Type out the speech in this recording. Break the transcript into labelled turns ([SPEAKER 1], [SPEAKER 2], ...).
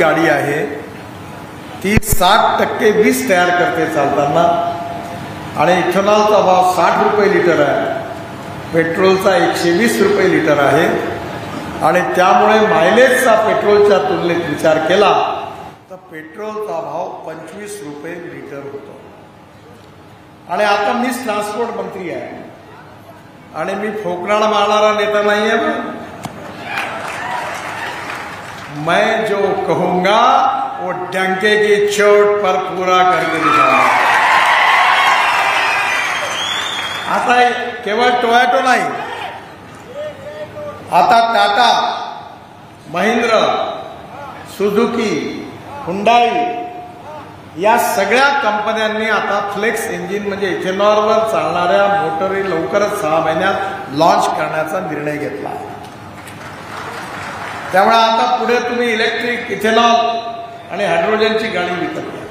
[SPEAKER 1] गाडी आहे ती 60% वीज तयार करते चालताना आणि इथेनॉलचा भाव 60 रुपये लिटर आहे, पेट्रोलचा 120 रुपये लिटर आहे आणि त्यामुळे मायलेजचा पेट्रोलच्या तुलनेत विचार केला तर पेट्रोलचा भाव 25 रुपये लिटर होतो। आणि आता मीच ट्रान्सपोर्ट मंत्री आहे आणि मी फोकराणा मारणारा नेता नाही आहे। मैं जो कहूंगा वो डंके की चोट पर पूरा करके दिखाऊंगा। आता केवळ टोयोटो नाही, आता टाटा, महिंद्रा, सुझुकी, हुंडाई या सगळ्या कंपन्यांनी आता फ्लेक्स इंजिन म्हणजे इथेनॉलवर चालणाऱ्या मोटरी लवकरच 6 महिन्यात लॉन्च करण्याचा निर्णय घेतला आहे। त्यामुळे आता पुढे तुम्ही इलेक्ट्रिक, इथेनॉल आणि हायड्रोजनची गाडी विकत घ्या।